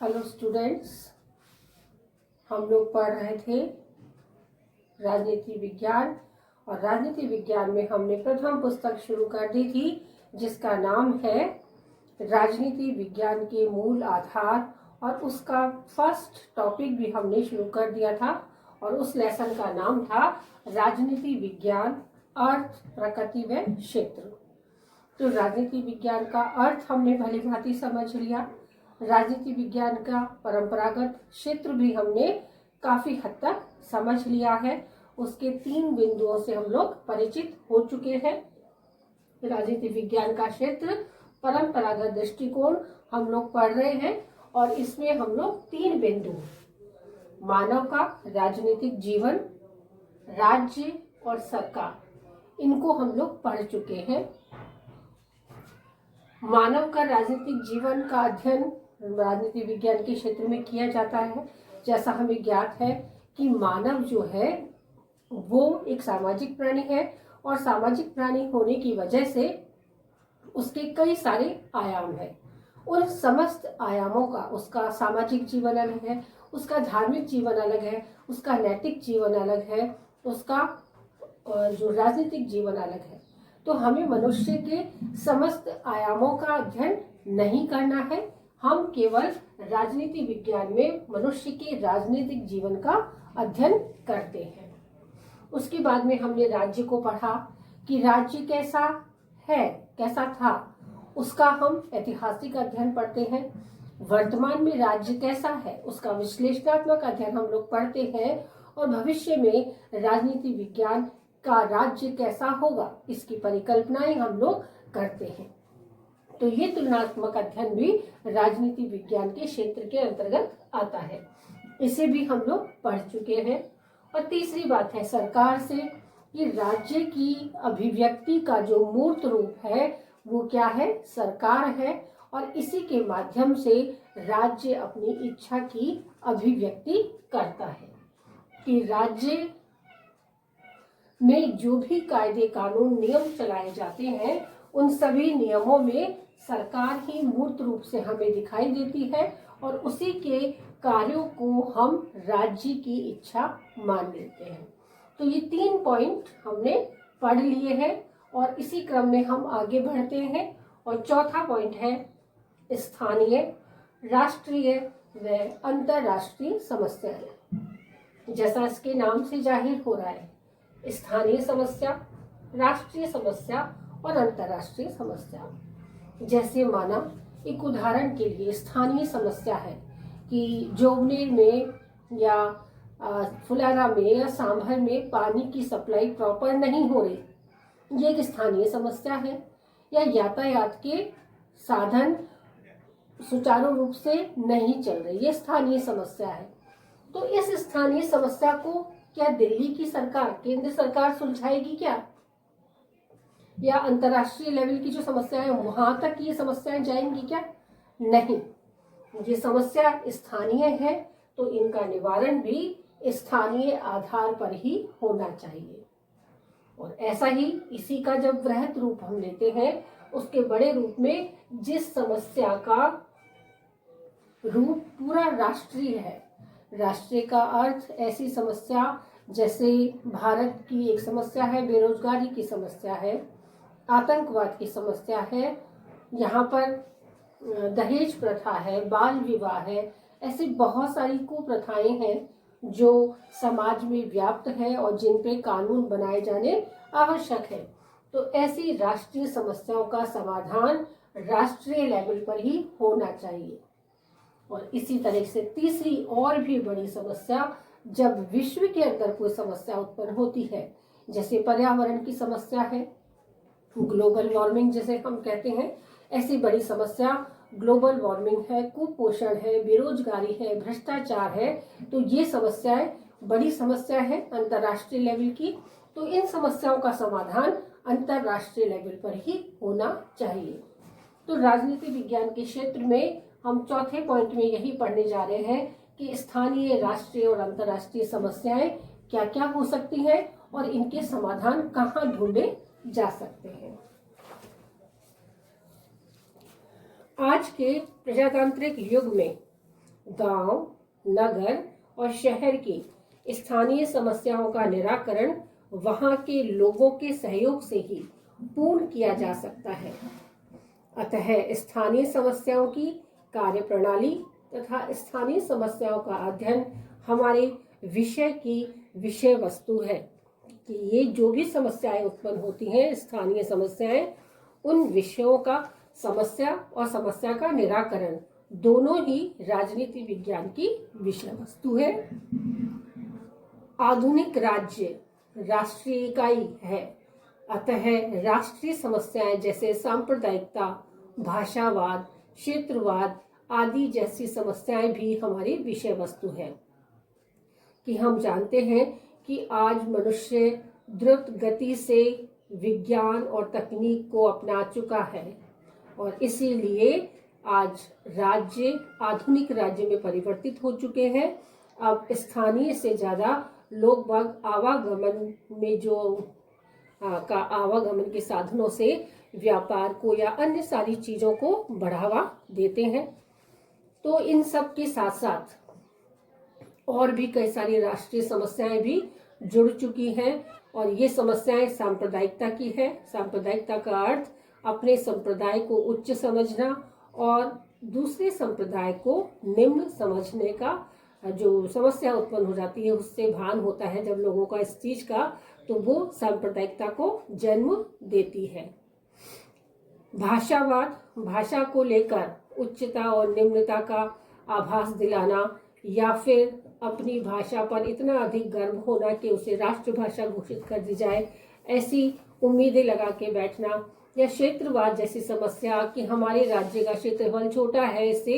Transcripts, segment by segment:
Hello students, हम लोग पढ़ रहे थे राजनीति विज्ञान। और राजनीति विज्ञान में हमने प्रथम पुस्तक शुरू कर दी थी जिसका नाम है राजनीति विज्ञान के मूल आधार। और उसका फर्स्ट टॉपिक भी हमने शुरू कर दिया था और उस लेसन का नाम था राजनीति विज्ञान, अर्थ, प्रकृति व क्षेत्र। तो राजनीति विज्ञान का अर्थ हमने भली भांति समझ लिया। राजनीति विज्ञान का परंपरागत क्षेत्र भी हमने काफी हद तक समझ लिया है। उसके 3 बिंदुओं से हम लोग परिचित हो चुके हैं। राजनीति विज्ञान का क्षेत्र, परंपरागत दृष्टिकोण हम लोग पढ़ रहे हैं और इसमें हम लोग 3 बिंदु, मानव का राजनीतिक जीवन, राज्य और सरकार, इनको हम लोग पढ़ चुके हैं। मानव का राजनीतिक जीवन का अध्ययन राजनीति विज्ञान के क्षेत्र में किया जाता है। जैसा हमें ज्ञात है कि मानव जो है वो एक सामाजिक प्राणी है और सामाजिक प्राणी होने की वजह से उसके कई सारे आयाम हैं। उन समस्त आयामों का उसका सामाजिक जीवन अलग है, उसका धार्मिक जीवन अलग है, उसका नैतिक जीवन अलग है, उसका जो राजनीतिक जीवन अलग है। तो हमें मनुष्य के समस्त आयामों का अध्ययन नहीं करना है। हम केवल राजनीति विज्ञान में मनुष्य के राजनीतिक जीवन का अध्ययन करते हैं। उसके बाद में हमने राज्य को पढ़ा कि राज्य कैसा है, कैसा था, उसका हम ऐतिहासिक अध्ययन पढ़ते हैं। वर्तमान में राज्य कैसा है, उसका विश्लेषणात्मक अध्ययन हम लोग पढ़ते हैं। और भविष्य में राजनीति विज्ञान का राज्य कैसा होगा, इसकी परिकल्पनाएं हम लोग करते हैं। तो ये तुलनात्मक अध्ययन भी राजनीति विज्ञान के क्षेत्र के अंतर्गत आता है। इसे भी हम लोग पढ़ चुके हैं। और तीसरी बात है सरकार से, कि राज्य की अभिव्यक्ति का जो मूर्त रूप है वो क्या है, सरकार है। और इसी के माध्यम से राज्य अपनी इच्छा की अभिव्यक्ति करता है। कि राज्य में जो भी कायदे कानून नियम चलाए जाते हैं उन सभी नियमों में सरकार ही मूर्त रूप से हमें दिखाई देती है और उसी के कार्यों को हम राज्य की इच्छा मान लेते हैं। तो ये 3 पॉइंट हमने पढ़ लिए हैं और इसी क्रम में हम आगे बढ़ते हैं। और चौथा पॉइंट है स्थानीय, राष्ट्रीय व अंतर्राष्ट्रीय समस्याएं। जैसा इसके नाम से जाहिर हो रहा है, स्थानीय समस्या, राष्ट्रीय समस्या और अंतर्राष्ट्रीय समस्या। जैसे माना एक उदाहरण के लिए स्थानीय समस्या है कि जोबनेर में या फुलारा में या सांभर में पानी की सप्लाई प्रॉपर नहीं हो रही, ये एक स्थानीय समस्या है। या यातायात के साधन सुचारू रूप से नहीं चल रहे, ये स्थानीय समस्या है। तो इस स्थानीय समस्या को क्या दिल्ली की सरकार, केंद्र सरकार सुलझाएगी क्या? या अंतर्राष्ट्रीय लेवल की जो समस्या है वहां तक ये समस्याएं जाएंगी क्या? नहीं, ये समस्या स्थानीय है तो इनका निवारण भी स्थानीय आधार पर ही होना चाहिए। और ऐसा ही इसी का जब वृहद रूप हम लेते हैं, उसके बड़े रूप में जिस समस्या का रूप पूरा राष्ट्रीय है, राष्ट्रीय का अर्थ ऐसी समस्या जैसे भारत की एक समस्या है, बेरोजगारी की समस्या है, आतंकवाद की समस्या है, यहाँ पर दहेज प्रथा है, बाल विवाह है, ऐसी बहुत सारी कुप्रथाएं हैं जो समाज में व्याप्त है और जिन पे कानून बनाए जाने आवश्यक है। तो ऐसी राष्ट्रीय समस्याओं का समाधान राष्ट्रीय लेवल पर ही होना चाहिए। और इसी तरह से तीसरी और भी बड़ी समस्या, जब विश्व के अंदर कोई समस्या उत्पन्न होती है, जैसे पर्यावरण की समस्या है, ग्लोबल वार्मिंग जिसे हम कहते हैं, ऐसी बड़ी समस्या ग्लोबल वार्मिंग है, कुपोषण है, बेरोजगारी है, भ्रष्टाचार है। तो ये समस्याएं बड़ी समस्या है अंतर्राष्ट्रीय लेवल की। तो इन समस्याओं का समाधान अंतर्राष्ट्रीय लेवल पर ही होना चाहिए। तो राजनीति विज्ञान के क्षेत्र में हम चौथे पॉइंट में यही पढ़ने जा रहे हैं कि स्थानीय, राष्ट्रीय और अंतर्राष्ट्रीय समस्याएं क्या क्या हो सकती हैं और इनके समाधान कहाँ ढूंढे जा सकते हैं। आज के प्रजातांत्रिक युग में गांव, नगर और शहर की स्थानीय समस्याओं का निराकरण वहां के लोगों के सहयोग से ही पूर्ण किया जा सकता है। अतः स्थानीय समस्याओं की कार्यप्रणाली तथा स्थानीय समस्याओं का अध्ययन हमारे विषय की विषय वस्तु है कि ये जो भी समस्याएं उत्पन्न होती हैं, स्थानीय समस्याएं, उन विषयों का समस्या और समस्या का निराकरण दोनों ही राजनीति विज्ञान की विषय वस्तु है। आधुनिक राज्य राष्ट्रीय इकाई है, अतः राष्ट्रीय समस्याएं जैसे सांप्रदायिकता, भाषावाद, क्षेत्रवाद आदि जैसी समस्याएं भी हमारी विषय वस्तु है। कि हम जानते हैं कि आज मनुष्य द्रुत गति से विज्ञान और तकनीक को अपना चुका है और इसीलिए आज राज्य आधुनिक राज्य में परिवर्तित हो चुके हैं। अब स्थानीय से ज़्यादा लोग बाग आवागमन में आवागमन के साधनों से व्यापार को या अन्य सारी चीज़ों को बढ़ावा देते हैं। तो इन सब के साथ साथ और भी कई सारी राष्ट्रीय समस्याएं भी जुड़ चुकी हैं और ये समस्याएं सांप्रदायिकता की है। सांप्रदायिकता का अर्थ अपने संप्रदाय को उच्च समझना और दूसरे संप्रदाय को निम्न समझने का जो समस्या उत्पन्न हो जाती है, उससे भान होता है जब लोगों का इस चीज का, तो वो सांप्रदायिकता को जन्म देती है। भाषावाद, भाषा को लेकर उच्चता और निम्नता का आभास दिलाना या फिर अपनी भाषा पर इतना अधिक गर्व होना कि उसे राष्ट्रभाषा घोषित कर दी जाए, ऐसी उम्मीदें लगा के बैठना, या क्षेत्रवाद जैसी समस्या कि हमारे राज्य का क्षेत्रफल छोटा है, इससे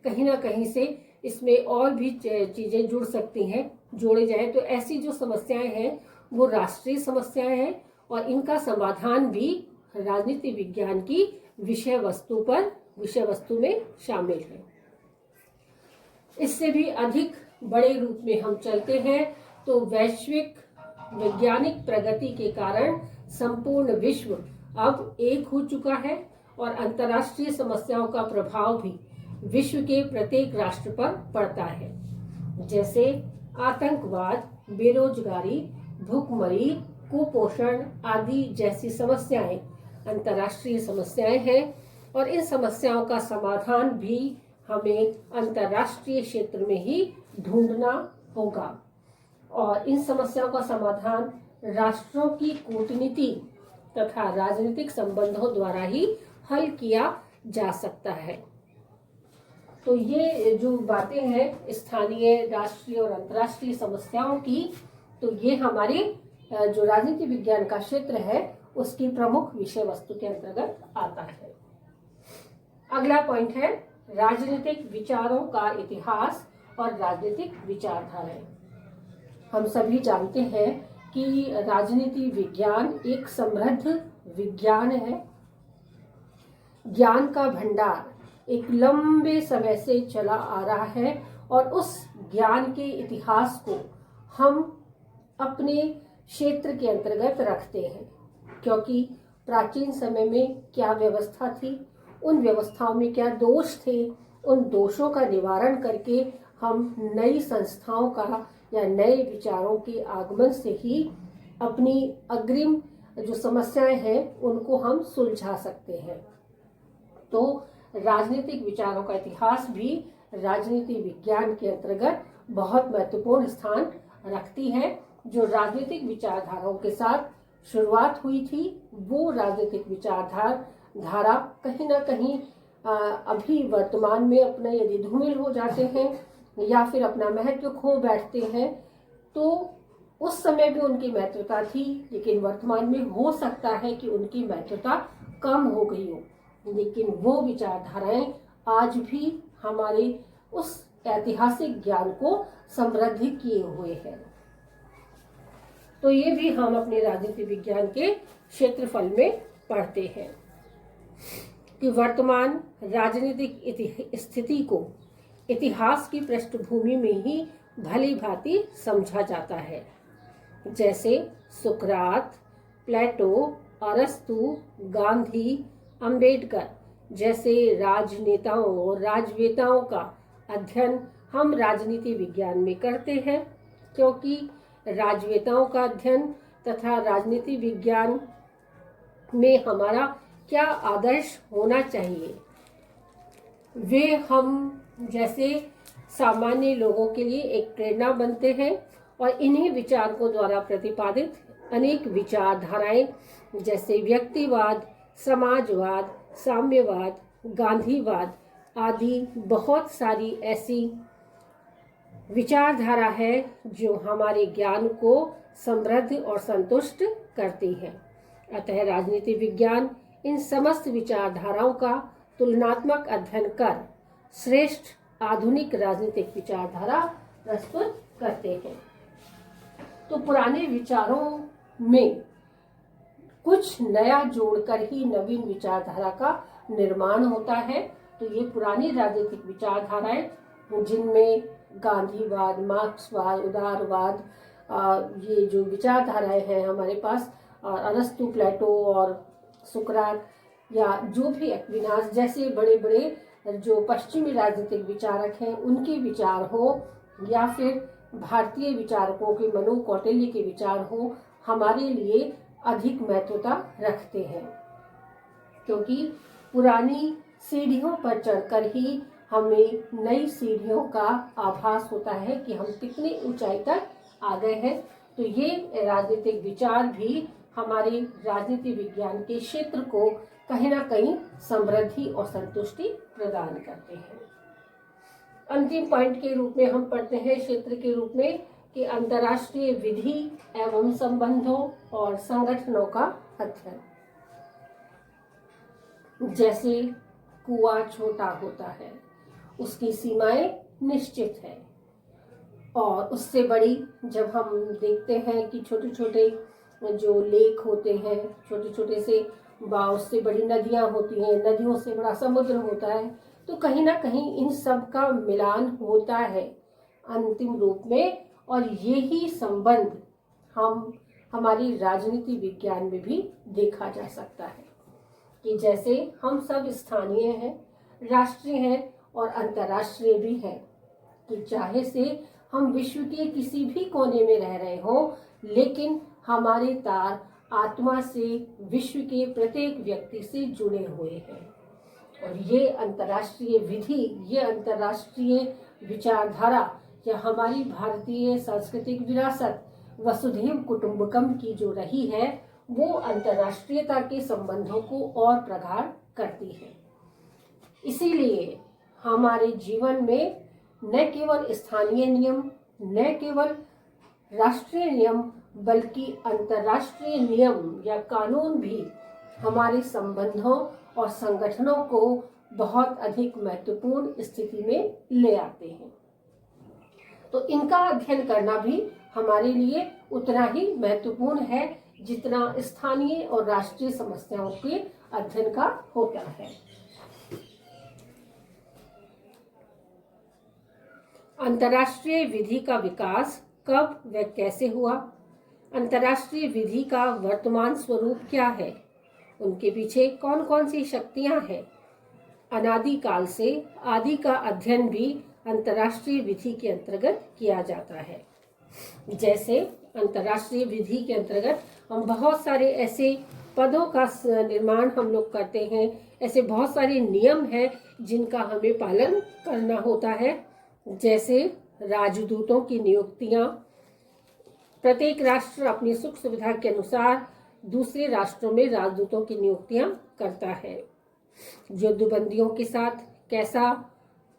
कहीं ना कहीं से इसमें और भी चीज़ें जुड़ सकती हैं, जोड़े जाए। तो ऐसी जो समस्याएं हैं वो राष्ट्रीय समस्याएं हैं और इनका समाधान भी राजनीति विज्ञान की विषय वस्तु में शामिल है। इससे भी अधिक बड़े रूप में हम चलते हैं तो वैश्विक वैज्ञानिक प्रगति के कारण संपूर्ण विश्व अब एक हो चुका है और अंतर्राष्ट्रीय समस्याओं का प्रभाव भी विश्व के प्रत्येक राष्ट्र पर पड़ता है, जैसे आतंकवाद, बेरोजगारी, भूखमरी, कुपोषण आदि जैसी समस्याएं अंतर्राष्ट्रीय समस्याएं हैं और इन समस्याओं का समाधान भी हमें अंतर्राष्ट्रीय क्षेत्र में ही ढूंढना होगा और इन समस्याओं का समाधान राष्ट्रों की कूटनीति तथा राजनीतिक संबंधों द्वारा ही हल किया जा सकता है। तो ये जो बातें हैं स्थानीय, राष्ट्रीय और अंतर्राष्ट्रीय समस्याओं की, तो ये हमारे जो राजनीति विज्ञान का क्षेत्र है उसकी प्रमुख विषय वस्तु के अंतर्गत आता है। अगला पॉइंट है राजनीतिक विचारों का इतिहास और राजनीतिक विचारधाराएं। हम सभी जानते हैं कि राजनीति विज्ञान एक समृद्ध विज्ञान है। ज्ञान का भंडार एक लंबे समय से चला आ रहा है और उस ज्ञान के इतिहास को हम अपने क्षेत्र के अंतर्गत रखते हैं, क्योंकि प्राचीन समय में क्या व्यवस्था थी, उन व्यवस्थाओं में क्या दोष थे, उन दोषों का निवारण करके हम नई संस्थाओं का या नए विचारों के आगमन से ही अपनी अग्रिम जो समस्याएं हैं उनको हम सुलझा सकते हैं। तो राजनीतिक विचारों का इतिहास भी राजनीति विज्ञान के अंतर्गत बहुत महत्वपूर्ण स्थान रखती है। जो राजनीतिक विचारधाराओं के साथ शुरुआत हुई थी वो राजनीतिक विचारधारा कहीं ना कहीं अभी वर्तमान में अपना यदि धूमिल हो जाते हैं या फिर अपना महत्व खो बैठते हैं, तो उस समय भी उनकी महत्वता थी, लेकिन वर्तमान में हो सकता है कि उनकी महत्वता कम हो गई हो, लेकिन वो विचारधाराएं आज भी हमारे उस ऐतिहासिक ज्ञान को समृद्ध किए हुए हैं। तो ये भी हम अपने राजनीति विज्ञान के क्षेत्रफल में पढ़ते हैं कि वर्तमान राजनीतिक स्थिति को इतिहास की पृष्ठभूमि में ही भली भांति समझा जाता है। जैसे सुकरात, प्लेटो, अरस्तु, गांधी, अंबेडकर जैसे राजनेताओं और राजवेताओं का अध्ययन हम राजनीति विज्ञान में करते हैं, क्योंकि राजनेताओं का अध्ययन तथा राजनीति विज्ञान में हमारा क्या आदर्श होना चाहिए, वे हम जैसे सामान्य लोगों के लिए एक प्रेरणा बनते हैं। और इन्हीं विचारकों द्वारा प्रतिपादित अनेक विचारधाराएं जैसे व्यक्तिवाद, समाजवाद, साम्यवाद, गांधीवाद आदि बहुत सारी ऐसी विचारधारा है जो हमारे ज्ञान को समृद्ध और संतुष्ट करती है। अतः राजनीति विज्ञान इन समस्त विचारधाराओं का तुलनात्मक अध्ययन कर श्रेष्ठ आधुनिक राजनीतिक विचारधारा प्रस्तुत करते हैं। तो पुराने विचारों में कुछ नया जोड़कर ही नवीन विचारधारा का निर्माण होता है। तो ये पुरानी राजनीतिक विचारधाराएं जिनमें गांधीवाद, मार्क्सवाद, उदारवाद, ये जो विचारधाराएं हैं हमारे पास, अरस्तु, प्लेटो और सुकरात या जो भी एक्विनास जैसे बड़े बड़े जो पश्चिमी राजनीतिक विचारक हैं उनके विचार हो, या फिर भारतीय विचारकों के मनु कौटिल्य के विचार हो, हमारे लिए अधिक महत्वता रखते हैं, क्योंकि पुरानी सीढ़ियों पर चढ़कर ही हमें नई सीढ़ियों का आभास होता है कि हम कितनी ऊंचाई तक आ गए हैं। तो ये राजनीतिक विचार भी हमारे राजनीति विज्ञान के क्षेत्र को कहीं ना कहीं समृद्धि और संतुष्टि प्रदान करते हैं। अंतिम पॉइंट के रूप में हम पढ़ते हैं क्षेत्र के रूप में कि अंतर्राष्ट्रीय विधि एवं संबंधों और संगठनों का अध्ययन। जैसे कुआं छोटा होता है, उसकी सीमाएं निश्चित है, और उससे बड़ी जब हम देखते हैं कि छोटे छोटे जो लेक होते हैं, छोटे छोटे से बाव से बड़ी नदियां होती हैं, नदियों से बड़ा समुद्र होता है, तो कहीं ना कहीं इन सब का मिलान होता है अंतिम रूप में। और यही संबंध हमारी राजनीति विज्ञान में भी देखा जा सकता है कि जैसे हम सब स्थानीय हैं, राष्ट्रीय हैं और अंतर्राष्ट्रीय भी हैं, कि चाहे से हम विश्व के किसी भी कोने में रह रहे हों, लेकिन हमारे तार आत्मा से विश्व के प्रत्येक व्यक्ति से जुड़े हुए हैं। और ये अंतर्राष्ट्रीय विधि, ये अंतर्राष्ट्रीय विचारधारा या हमारी भारतीय सांस्कृतिक विरासत वसुधैव कुटुंबकम की जो रही है, वो अंतर्राष्ट्रीयता के संबंधों को और प्रगाढ़ करती है। इसीलिए हमारे जीवन में न केवल स्थानीय नियम, न केवल राष्ट्रीय नियम, बल्कि अंतर्राष्ट्रीय नियम या कानून भी हमारे संबंधों और संगठनों को बहुत अधिक महत्वपूर्ण स्थिति में ले आते हैं। तो इनका अध्ययन करना भी हमारे लिए उतना ही महत्वपूर्ण है जितना स्थानीय और राष्ट्रीय समस्याओं के अध्ययन का होता है। अंतर्राष्ट्रीय विधि का विकास कब व कैसे हुआ? अंतर्राष्ट्रीय विधि का वर्तमान स्वरूप क्या है? उनके पीछे कौन कौन सी शक्तियां हैं? अनादि काल से आदि का अध्ययन भी अंतर्राष्ट्रीय विधि के अंतर्गत किया जाता है। जैसे अंतर्राष्ट्रीय विधि के अंतर्गत हम बहुत सारे ऐसे पदों का निर्माण हम लोग करते हैं, ऐसे बहुत सारे नियम हैं जिनका हमें पालन करना होता है। जैसे राजदूतों की नियुक्तियां, प्रत्येक राष्ट्र अपनी सुख सुविधा के अनुसार दूसरे राष्ट्रों में राजदूतों की नियुक्तियां करता है। युद्धबंदियों के साथ कैसा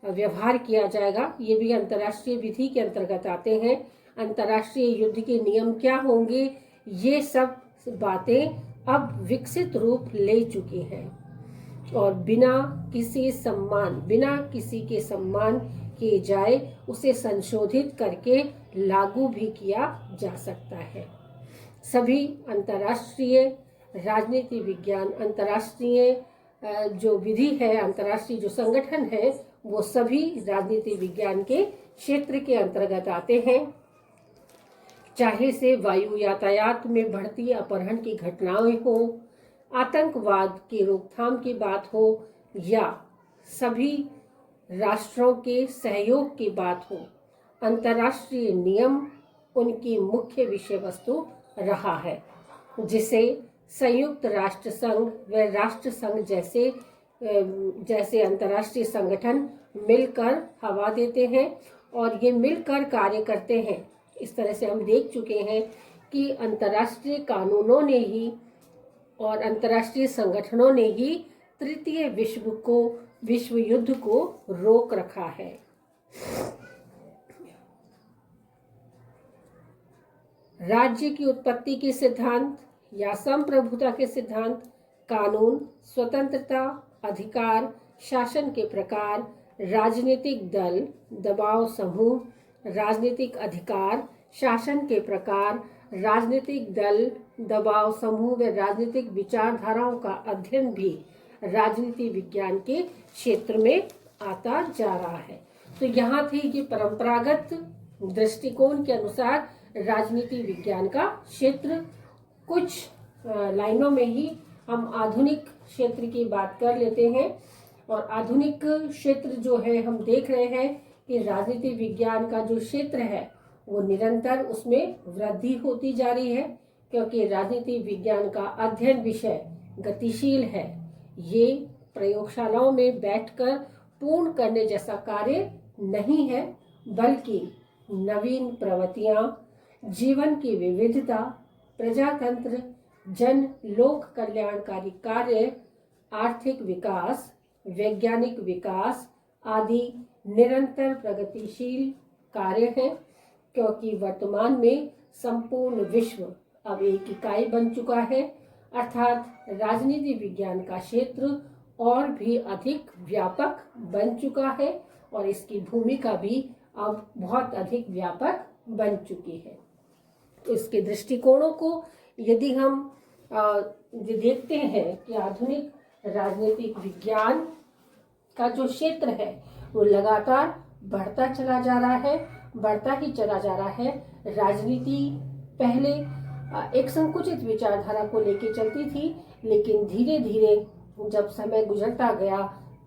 व्यवहार किया जाएगा, ये भी अंतर्राष्ट्रीय विधि के अंतर्गत आते हैं। अंतर्राष्ट्रीय युद्ध के नियम क्या होंगे, ये सब बातें अब विकसित रूप ले चुकी हैं और बिना किसी के सम्मान किए जाए उसे संशोधित करके लागू भी किया जा सकता है। सभी अंतर्राष्ट्रीय राजनीति विज्ञान, अंतर्राष्ट्रीय जो विधि है, अंतर्राष्ट्रीय जो संगठन है, वो सभी राजनीति विज्ञान के क्षेत्र के अंतर्गत आते हैं। चाहे से वायु यातायात में बढ़ती अपहरण की घटनाएं हो, आतंकवाद की रोकथाम की बात हो, या सभी राष्ट्रों के सहयोग की बात हो, अंतर्राष्ट्रीय नियम उनकी मुख्य विषय वस्तु रहा है, जिसे संयुक्त राष्ट्र संघ व राष्ट्र संघ जैसे अंतर्राष्ट्रीय संगठन मिलकर हवा देते हैं और ये मिलकर कार्य करते हैं। इस तरह से हम देख चुके हैं कि अंतर्राष्ट्रीय कानूनों ने ही और अंतर्राष्ट्रीय संगठनों ने ही तृतीय विश्व युद्ध को रोक रखा है। राज्य की उत्पत्ति के सिद्धांत या संप्रभुता के सिद्धांत, कानून, स्वतंत्रता, अधिकार, शासन के प्रकार, राजनीतिक दल, दबाव समूह, राजनीतिक अधिकार, शासन के प्रकार, राजनीतिक दल, दबाव समूह व राजनीतिक विचारधाराओं का अध्ययन भी राजनीति विज्ञान के क्षेत्र में आता जा रहा है। तो यहाँ थे ये परंपरागत दृष्टिकोण के अनुसार राजनीति विज्ञान का क्षेत्र। कुछ लाइनों में ही हम आधुनिक क्षेत्र की बात कर लेते हैं। और आधुनिक क्षेत्र जो है, हम देख रहे हैं कि राजनीति विज्ञान का जो क्षेत्र है वो निरंतर उसमें वृद्धि होती जा रही है, क्योंकि राजनीति विज्ञान का अध्ययन विषय गतिशील है। ये प्रयोगशालाओं में बैठकर पूर्ण करने जैसा कार्य नहीं है, बल्कि नवीन प्रवृत्तियां, जीवन की विविधता, प्रजातंत्र, जन लोक कल्याणकारी कार्य, आर्थिक विकास, वैज्ञानिक विकास आदि निरंतर प्रगतिशील कार्य हैं, क्योंकि वर्तमान में संपूर्ण विश्व अब एक इकाई बन चुका है, अर्थात राजनीति विज्ञान का क्षेत्र और भी अधिक व्यापक बन चुका है और इसकी भूमिका भी अब बहुत अधिक व्यापक बन चुकी है। तो इसके दृष्टिकोणों को यदि हम देखते हैं कि आधुनिक राजनीतिक विज्ञान का जो क्षेत्र है वो लगातार बढ़ता ही चला जा रहा है। राजनीति पहले एक संकुचित विचारधारा को लेके चलती थी, लेकिन धीरे धीरे जब समय गुजरता गया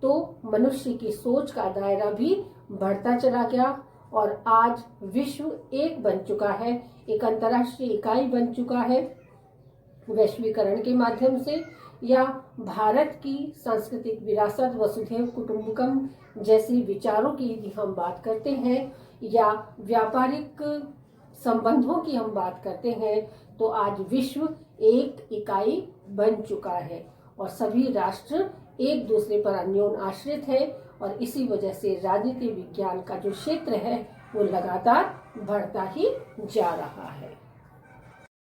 तो मनुष्य की सोच का दायरा भी बढ़ता चला गया और आज विश्व एक बन चुका है, एक अंतर्राष्ट्रीय इकाई बन चुका है। वैश्वीकरण के माध्यम से या भारत की सांस्कृतिक विरासत वसुधैव कुटुंबकम जैसी विचारों की यदि हम बात करते हैं या व्यापारिक संबंधों की हम बात करते हैं, तो आज विश्व एक इकाई बन चुका है और सभी राष्ट्र एक दूसरे पर अन्योन्य आश्रित है और इसी वजह से राजनीति विज्ञान का जो क्षेत्र है वो लगातार बढ़ता ही जा रहा है।